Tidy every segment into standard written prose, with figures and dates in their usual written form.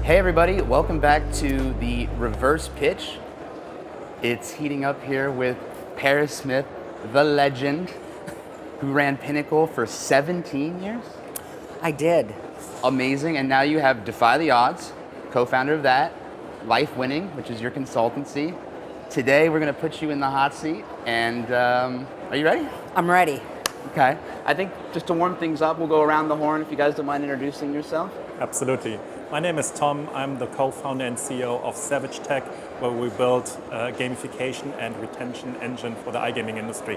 Hey everybody, welcome back to the reverse pitch. It's heating up here with Paris Smith, the legend, who ran Pinnacle for 17 years. I did. Amazing, and now you have Defy the Odds, co-founder of that, Life Winning, which is your consultancy. Today we're gonna put you in the hot seat, and are you ready? I'm ready. Okay, I think just to warm things up, we'll go around the horn if you guys don't mind introducing yourself. Absolutely. My name is Tom. I'm the co-founder and CEO of SavageTech, where we build a gamification and retention engine for the iGaming industry.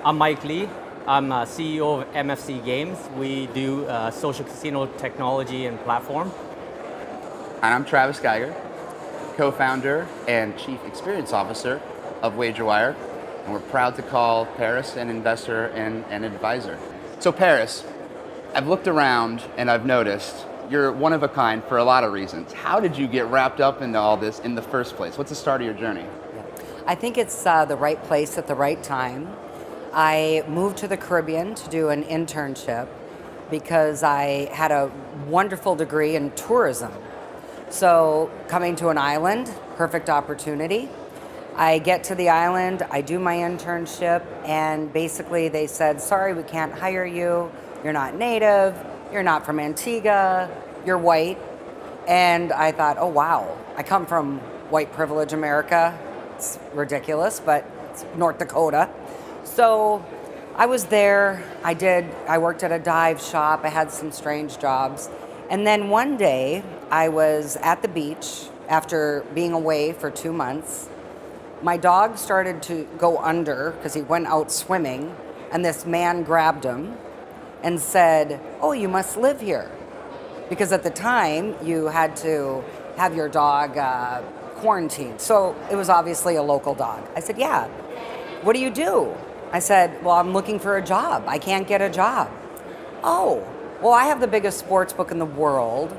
I'm Mike Lee. I'm CEO of MFC Games. We do social casino technology and platform. And I'm Travis Geiger, co-founder and chief experience officer of WagerWire, and we're proud to call Paris an investor and an advisor. So Paris, I've looked around and I've noticed you're one of a kind for a lot of reasons. How did you get wrapped up into all this in the first place? What's the start of your journey? I think it's the right place at the right time. I moved to the Caribbean to do an internship because I had a wonderful degree in tourism. So coming to an island, perfect opportunity. I get to the island, I do my internship, and basically they said, sorry, we can't hire you. You're not native, you're not from Antigua, you're white. And I thought, oh wow, I come from white privilege America. It's ridiculous, but it's North Dakota. So I was there, I worked at a dive shop, I had some strange jobs. And then one day I was at the beach after being away for 2 months. My dog started to go under because he went out swimming, and this man grabbed him and said, oh, you must live here. Because at the time, you had to have your dog quarantined. So it was obviously a local dog. I said, yeah. What do you do? I said, well, I'm looking for a job. I can't get a job. Oh, well, I have the biggest sports book in the world,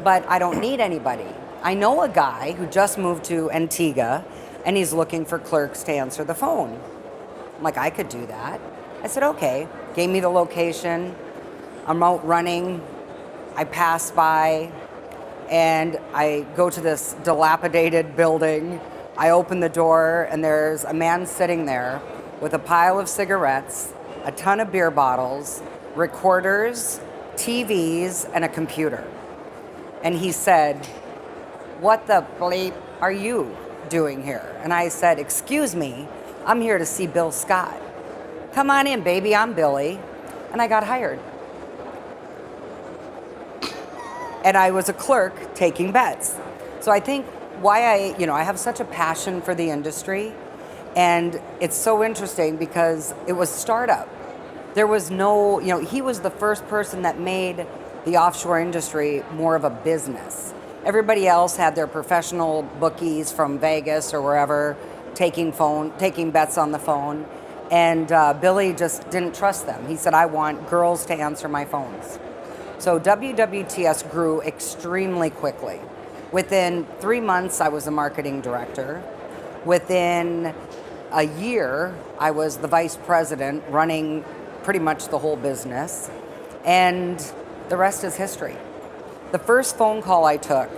but I don't need anybody. I know a guy who just moved to Antigua, and he's looking for clerks to answer the phone. I'm like, I could do that. I said, okay. Gave me the location. I'm out running. I pass by, and I go to this dilapidated building. I open the door, and there's a man sitting there with a pile of cigarettes, a ton of beer bottles, recorders, TVs, and a computer. And he said, what the bleep are you doing here? And I said, excuse me, I'm here to see Bill Scott. Come on in, baby, I'm Billy. And I got hired. And I was a clerk taking bets. So I think why I have such a passion for the industry, and it's so interesting because it was startup. There was no, he was the first person that made the offshore industry more of a business. Everybody else had their professional bookies from Vegas or wherever taking bets on the phone. And Billy just didn't trust them. He said, I want girls to answer my phones. So WWTS grew extremely quickly. Within 3 months, I was a marketing director. Within a year, I was the vice president running pretty much the whole business. And the rest is history. The first phone call I took,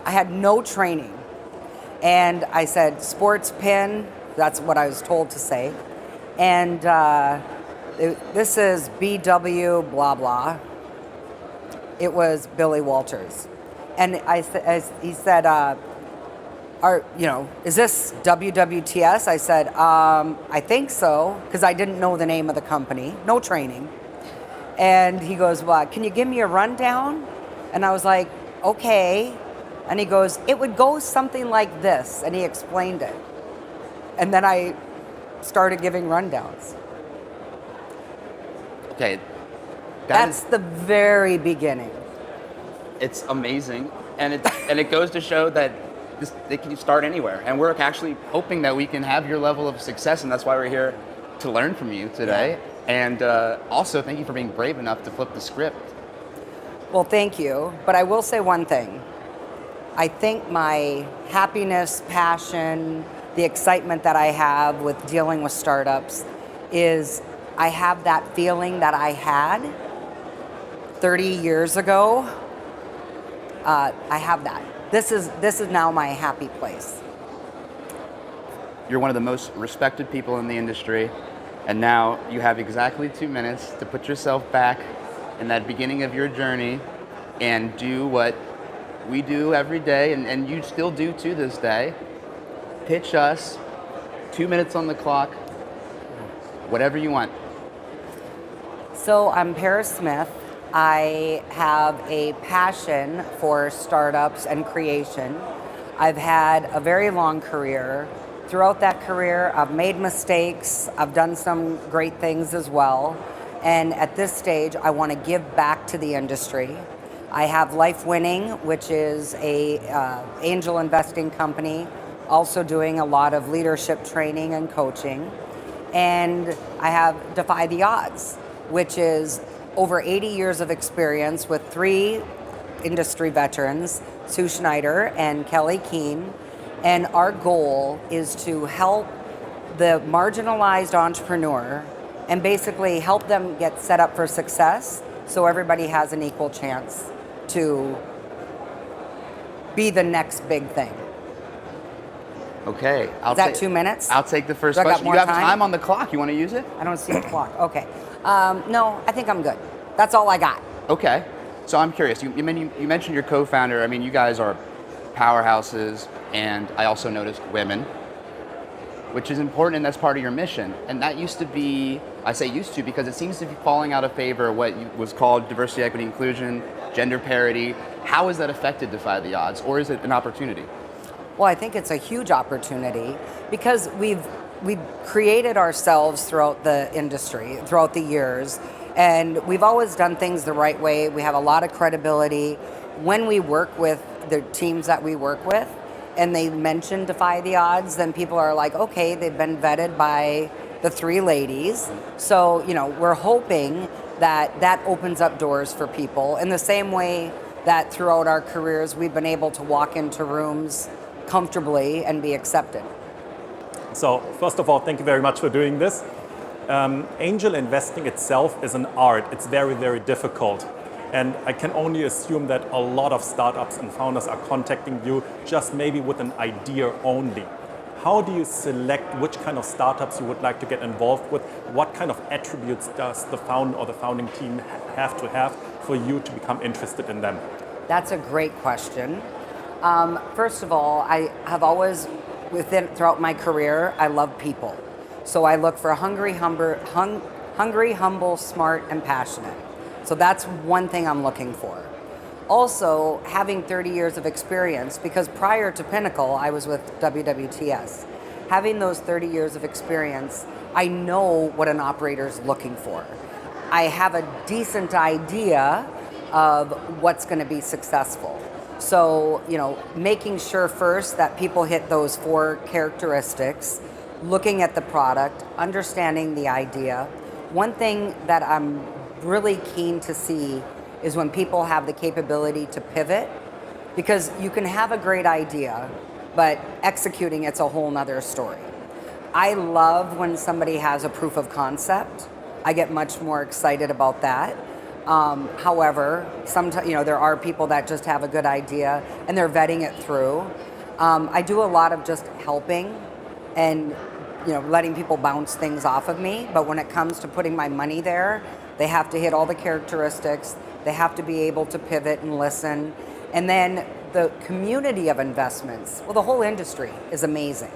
I had no training. And I said, sports pin, that's what I was told to say. And this is BW blah blah. It was Billy Walters. And he said, is this WWTS? I said, I think so, because I didn't know the name of the company, no training. And he goes, well, can you give me a rundown? And I was like, okay. And he goes, it would go something like this. And he explained it. And then I started giving rundowns. Okay. That's the very beginning. It's amazing. And it goes to show that they can start anywhere. And we're actually hoping that we can have your level of success, and that's why we're here to learn from you today. Yeah. And also, thank you for being brave enough to flip the script. Well, thank you. But I will say one thing. I think my happiness, passion, the excitement that I have with dealing with startups is I have that feeling that I had 30 years ago I have that. This is now my happy place. You're one of the most respected people in the industry, and now you have exactly 2 minutes to put yourself back in that beginning of your journey and do what we do every day, and you still do to this day. Pitch us, 2 minutes on the clock, whatever you want. So I'm Paris Smith. I have a passion for startups and creation. I've had a very long career. Throughout that career, I've made mistakes. I've done some great things as well. And at this stage, I want to give back to the industry. I have Life Winning, which is a angel investing company, also doing a lot of leadership training and coaching. And I have Defy the Odds, which is over 80 years of experience with 3 industry veterans, Sue Schneider and Kelly Keene. And our goal is to help the marginalized entrepreneur and basically help them get set up for success so everybody has an equal chance to be the next big thing. Okay. Is that 2 minutes? I'll take the first Do I got question. more You have time? time on the clock. You want to use it? I don't see the clock. Okay. No, I think I'm good. That's all I got. Okay. So I'm curious. You mentioned your co-founder. I mean, you guys are powerhouses, and I also noticed women, which is important, and that's part of your mission. And that used to be, I say used to because it seems to be falling out of favor, what was called diversity, equity, inclusion, gender parity. How has that affected Defy the Odds, or is it an opportunity? Well, I think it's a huge opportunity because we've created ourselves throughout the industry, throughout the years, and we've always done things the right way. We have a lot of credibility. When we work with the teams that we work with, and they mention Defy the Odds, then people are like, okay, they've been vetted by the 3 ladies. So, we're hoping that that opens up doors for people in the same way that throughout our careers, we've been able to walk into rooms comfortably and be accepted. So first of all, thank you very much for doing this. Angel investing itself is an art. It's very, very difficult. And I can only assume that a lot of startups and founders are contacting you just maybe with an idea only. How do you select which kind of startups you would like to get involved with? What kind of attributes does the founder or the founding team have to have for you to become interested in them? That's a great question. First of all, I have always, throughout my career, I love people. So I look for hungry, humble, smart, and passionate. So that's one thing I'm looking for. Also, having 30 years of experience, because prior to Pinnacle, I was with WWTS. Having those 30 years of experience, I know what an operator is looking for. I have a decent idea of what's going to be successful. So, making sure first that people hit those 4 characteristics, looking at the product, understanding the idea. One thing that I'm really keen to see is when people have the capability to pivot, because you can have a great idea, but executing it's a whole nother story. I love when somebody has a proof of concept. I get much more excited about that. However, sometimes there are people that just have a good idea and they're vetting it through. I do a lot of just helping and letting people bounce things off of me. But when it comes to putting my money there, they have to hit all the characteristics. They have to be able to pivot and listen. And then the community of investments. Well, the whole industry is amazing,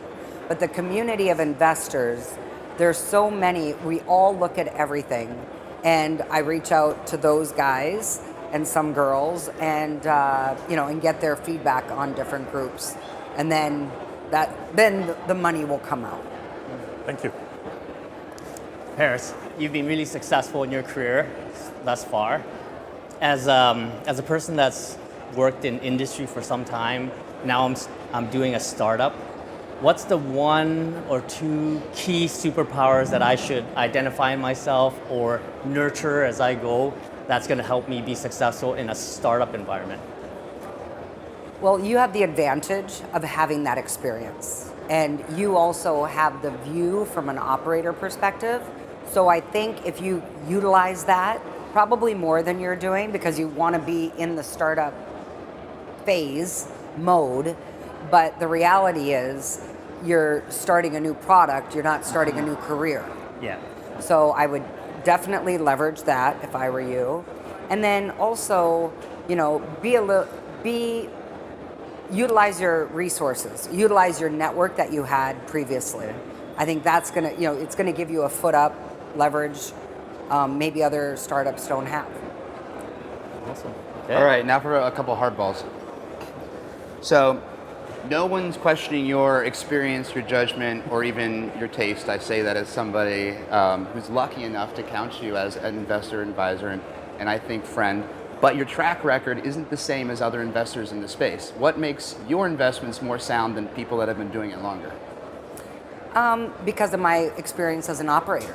but the community of investors, there's so many. We all look at everything. And I reach out to those guys and some girls and get their feedback on different groups. And then the money will come out. Thank you. Paris, you've been really successful in your career thus far. As a person that's worked in industry for some time, now I'm doing a startup. What's the 1 or 2 key superpowers that I should identify in myself or nurture as I go that's going to help me be successful in a startup environment? Well, you have the advantage of having that experience. And you also have the view from an operator perspective. So I think if you utilize that, probably more than you're doing, because you want to be in the startup phase mode, but the reality is you're starting a new product, you're not starting a new career. Yeah. So I would definitely leverage that if I were you. And then also, utilize your resources, utilize your network that you had previously. I think that's gonna, it's gonna give you a foot up leverage maybe other startups don't have. Awesome. Okay. All right, now for a couple hardballs. So, no one's questioning your experience, your judgment, or even your taste. I say that as somebody who's lucky enough to count you as an investor, advisor, and I think friend. But your track record isn't the same as other investors in the space. What makes your investments more sound than people that have been doing it longer? Because of my experience as an operator.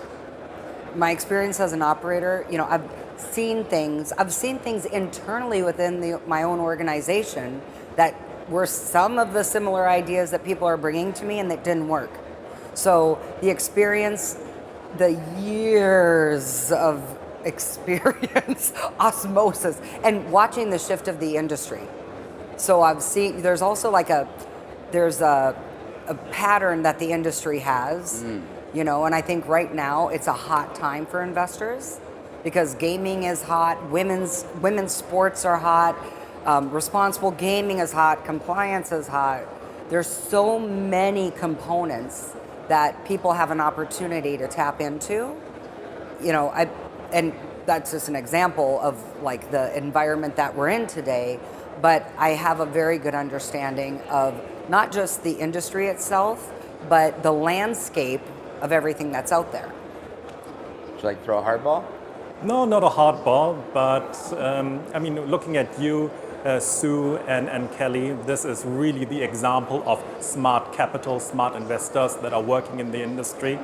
My experience as an operator, I've seen things internally within my own organization that were some of the similar ideas that people are bringing to me and that didn't work. So the experience, the years of experience, osmosis, and watching the shift of the industry. So I've seen, there's also there's a pattern that the industry has, and I think right now it's a hot time for investors because gaming is hot, women's sports are hot, responsible gaming is hot, compliance is hot. There's so many components that people have an opportunity to tap into. And that's just an example of the environment that we're in today, but I have a very good understanding of not just the industry itself, but the landscape of everything that's out there. Would you like to throw a hardball? No, not a hardball, but looking at you, Sue and Kelly, this is really the example of smart capital, smart investors that are working in the industry.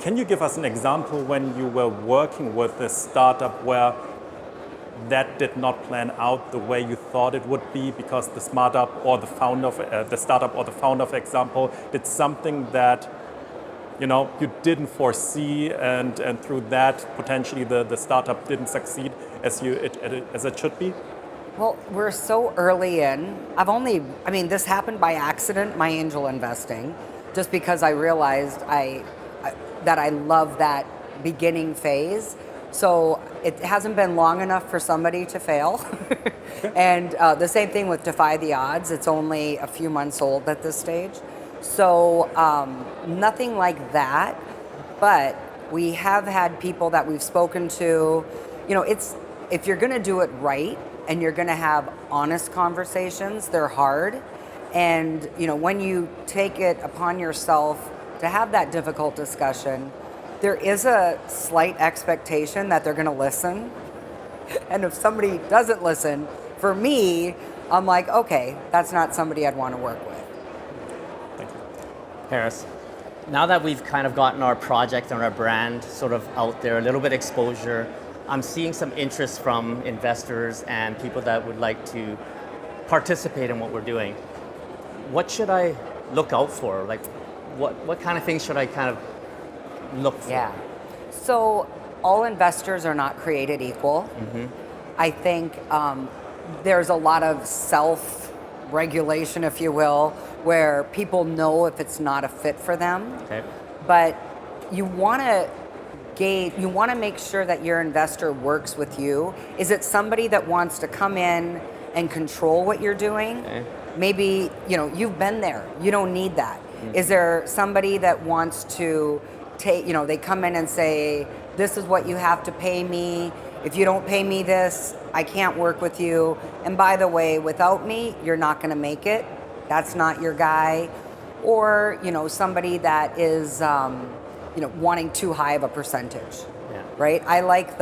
Can you give us an example when you were working with a startup where that did not plan out the way you thought it would be because the startup or the founder, for example, did something that you didn't foresee, and through that potentially the startup didn't succeed as it should be? Well, we're so early in. This happened by accident, my angel investing, just because I realized that I love that beginning phase. So it hasn't been long enough for somebody to fail. And the same thing with Defy the Odds. It's only a few months old at this stage. So nothing like that, but we have had people that we've spoken to. If you're gonna do it right and you're gonna have honest conversations, they're hard. And when you take it upon yourself to have that difficult discussion, there is a slight expectation that they're going to listen. And if somebody doesn't listen, for me, I'm like, okay, that's not somebody I'd want to work with. Thank you. Paris, now that we've kind of gotten our project and our brand sort of out there, a little bit exposure, I'm seeing some interest from investors and people that would like to participate in what we're doing. What should I look out for? What kind of things should I kind of look for? Yeah. So all investors are not created equal. Mm-hmm. I think there's a lot of self-regulation, if you will, where people know if it's not a fit for them. Okay. But you want to make sure that your investor works with you. Is it somebody that wants to come in and control what you're doing? Okay. Maybe, you've been there. You don't need that. Mm-hmm. Is there somebody that wants to take, they come in and say, this is what you have to pay me. If you don't pay me this, I can't work with you. And by the way, without me, you're not going to make it. That's not your guy. Or, somebody that is, wanting too high of a percentage. Yeah. Right? I like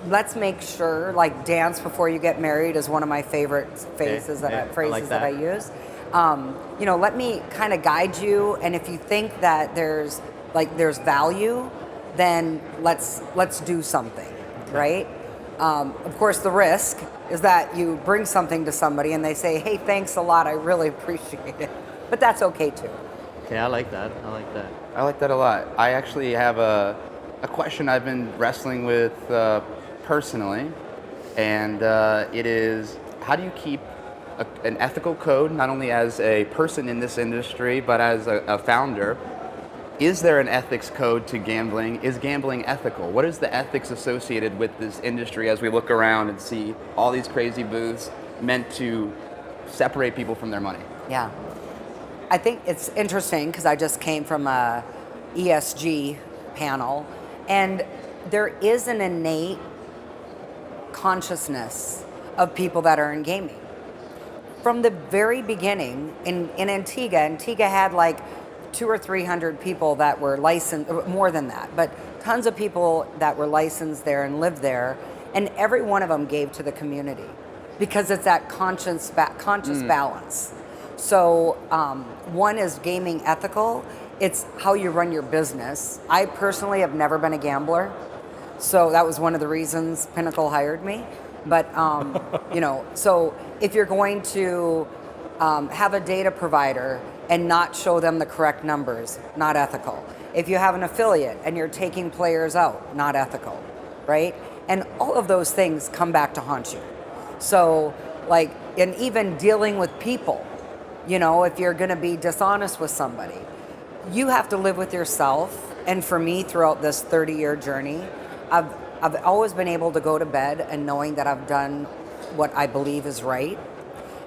let's make sure, dance before you get married is one of my favorite phrases that I use. Let me kind of guide you, and if you think that there's value, then let's do something, right? Of course, the risk is that you bring something to somebody and they say, hey, thanks a lot, I really appreciate it. But that's okay too. Okay, I like that. I like that a lot. I actually have a question I've been wrestling with personally, and it is, how do you keep an ethical code, not only as a person in this industry, but as a founder? Is there an ethics code to gambling? Is gambling ethical? What is the ethics associated with this industry as we look around and see all these crazy booths meant to separate people from their money? Yeah. I think it's interesting because I just came from a ESG panel, and there is an innate consciousness of people that are in gaming. From the very beginning, in Antigua had like 200 or 300 people that were licensed, more than that, but tons of people that were licensed there and lived there, and every one of them gave to the community because it's that conscious balance. So one is gaming ethical. It's how you run your business. I personally have never been a gambler, so that was one of the reasons Pinnacle hired me. But so if you're going to have a data provider and not show them the correct numbers, not ethical. If you have an affiliate and you're taking players out, not ethical, right? And all of those things come back to haunt you. So and even dealing with people, if you're gonna be dishonest with somebody, you have to live with yourself. And for me, throughout this 30-year journey, I've always been able to go to bed and knowing that I've done what I believe is right.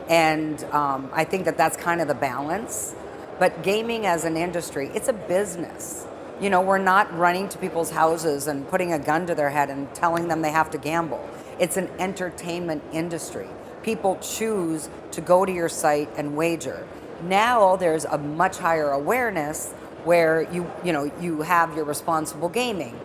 And I think that that's kind of the balance. But gaming as an industry, it's a business. We're not running to people's houses and putting a gun to their head and telling them they have to gamble. It's an entertainment industry. People choose to go to your site and wager. Now there's a much higher awareness where you have your responsible gaming.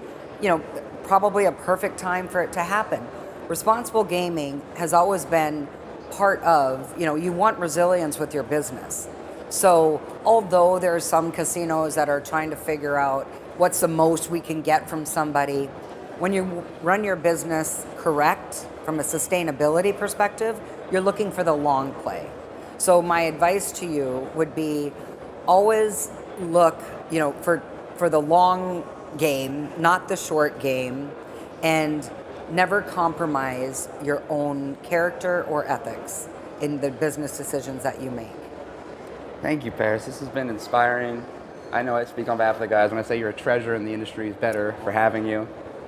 Probably a perfect time for it to happen. Responsible gaming has always been part of, you want resilience with your business. So although there are some casinos that are trying to figure out what's the most we can get from somebody, when you run your business correct from a sustainability perspective, you're looking for the long play. So my advice to you would be always look, for the long game, not the short game, and never compromise your own character or ethics in the business decisions that you make. Thank you, Paris. This has been inspiring. I know I speak on behalf of the guys when I say you're a treasure in the industry is better for having you.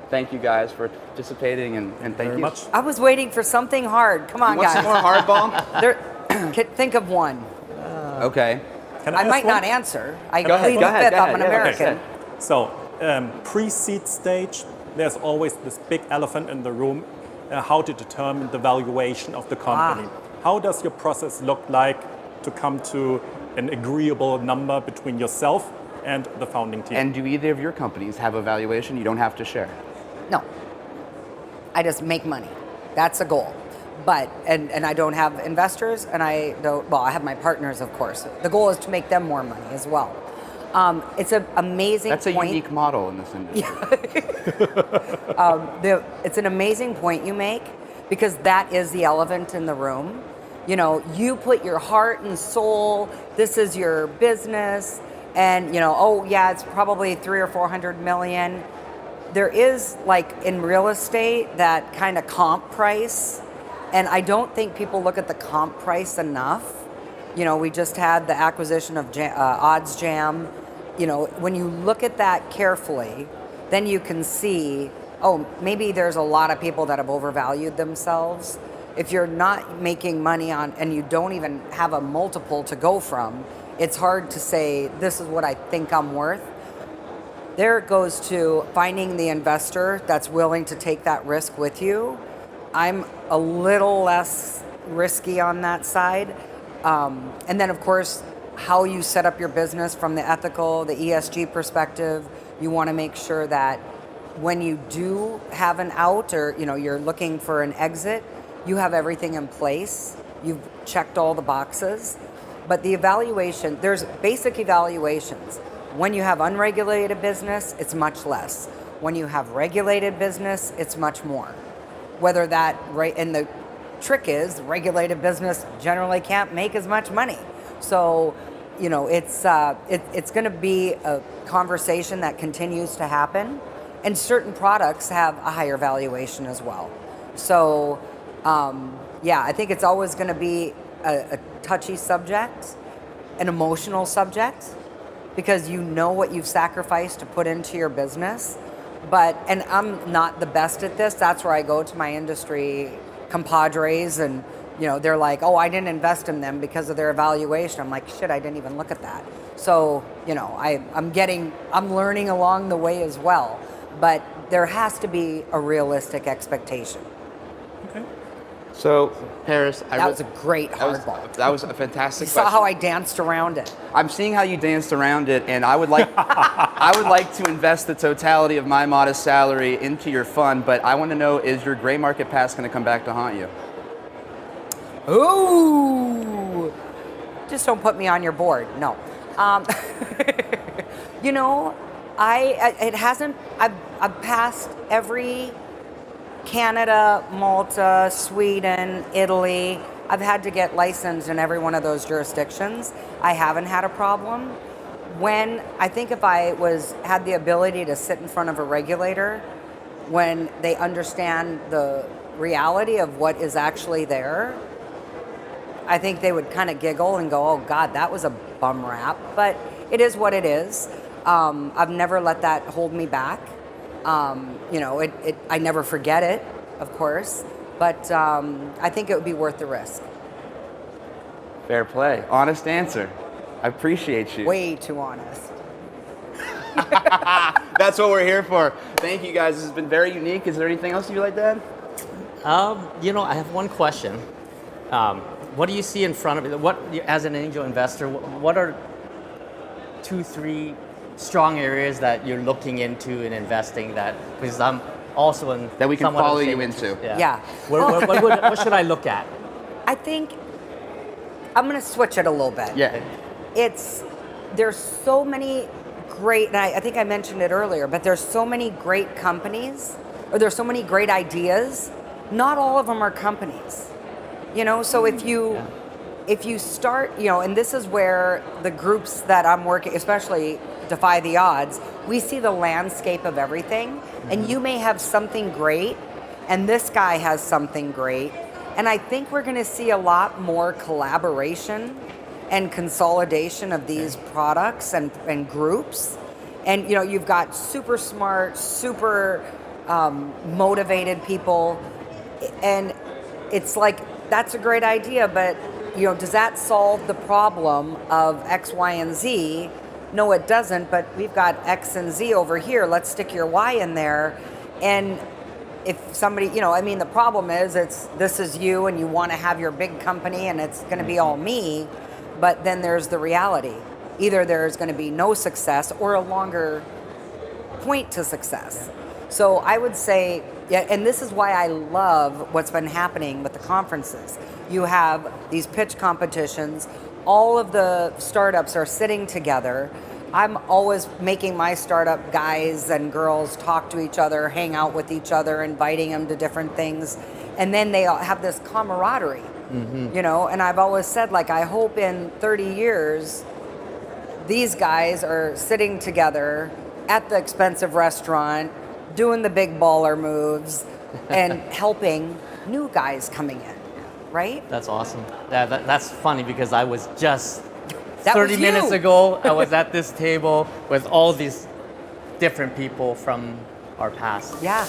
Thank you guys for participating and thank Very you. much. I was waiting for something hard. Come on, You want guys. some more hardball? Think of one. Okay. Can I ask might one? not answer. I Go ahead, plead go the ahead, fifth. go I'm an ahead. Yeah, American. okay. So, pre-seed stage, there's always this big elephant in the room, how to determine the valuation of the company. How does your process look like to come to an agreeable number between yourself and the founding team? And do either of your companies have a valuation you don't have to share? No. I just make money. That's a goal. But, and I don't have investors, and I have my partners, of course. The goal is to make them more money as well. It's an amazing That's a unique model in this industry. It's an amazing point you make, because that is the elephant in the room. You put your heart and soul, this is your business, and it's probably 300 or 400 million. There is, like in real estate, that kind of comp price, and I don't think people look at the comp price enough. We just had the acquisition of Odds Jam. When you look at that carefully, then you can see, maybe there's a lot of people that have overvalued themselves. If you're not making money on, and you don't even have a multiple to go from, it's hard to say, this is what I think I'm worth. There it goes to finding the investor that's willing to take that risk with you. I'm a little less risky on that side. And then, of course, how you set up your business from the ethical, the ESG perspective. You want to make sure that when you do have an out, or you're looking for an exit, you have everything in place. You've checked all the boxes. But the evaluation, there's basic evaluations. When you have unregulated business, it's much less. When you have regulated business, it's much more. Whether that, and the trick is, regulated business generally can't make as much money. So, it's going to be a conversation that continues to happen, and certain products have a higher valuation as well. So, yeah, I think it's always going to be a touchy subject, an emotional subject, because you know what you've sacrificed to put into your business. And I'm not the best at this. That's where I go to my industry compadres, and they're like, oh, I didn't invest in them because of their evaluation. I'm like, shit, I didn't even look at that. So, I'm learning along the way as well. But there has to be a realistic expectation. Okay. So, Paris, That was a great hardball. That was a fantastic You saw question. how I danced around it. I'm seeing how you danced around it, and I would like I would like to invest the totality of my modest salary into your fund, but I want to know, is your gray market past going to come back to haunt you? Ooh! Just don't put me on your board. No. It hasn't. I've passed every Canada, Malta, Sweden, Italy. I've had to get licensed in every one of those jurisdictions. I haven't had a problem. If I had the ability to sit in front of a regulator, when they understand the reality of what is actually there, I think they would kind of giggle and go, oh God, that was a bum rap. But it is what it is. I've never let that hold me back. I never forget it, of course, but I think it would be worth the risk. Fair play. Honest answer. I appreciate you. Way too honest. That's what we're here for. Thank you guys. This has been very unique. Is there anything else you'd like to add? I have one question. What do you see in front of you? As an angel investor, what are 2-3 strong areas that you're looking into in investing, because I'm also in that we can somewhat of follow the you same into? interest. Yeah. What should I look at? I think I'm going to switch it a little bit. Yeah. There's so many great, and I think I mentioned it earlier, but there's so many great companies, or there's so many great ideas. Not all of them are companies. So if you start, and this is where the groups that I'm working, especially Defy the Odds, we see the landscape of everything, and you may have something great, and this guy has something great, and I think we're going to see a lot more collaboration and consolidation of these products and groups. And you've got super smart, super motivated people, and it's like, that's a great idea, but does that solve the problem of X, Y, and Z? No, it doesn't, but we've got X and Z over here. Let's stick your Y in there. And if somebody, the problem is this is you, and you want to have your big company, and it's going to be all me, but then there's the reality. Either there's going to be no success or a longer point to success. So I would say, yeah, and this is why I love what's been happening with the conferences. You have these pitch competitions. All of the startups are sitting together. I'm always making my startup guys and girls talk to each other, hang out with each other, inviting them to different things. And then they all have this camaraderie, and I've always said, I hope in 30 years, these guys are sitting together at the expensive restaurant, doing the big baller moves, and helping new guys coming in, right? That's awesome. That's funny, because I was just That 30 was minutes you. ago, I was at this table with all these different people from our past. Yeah.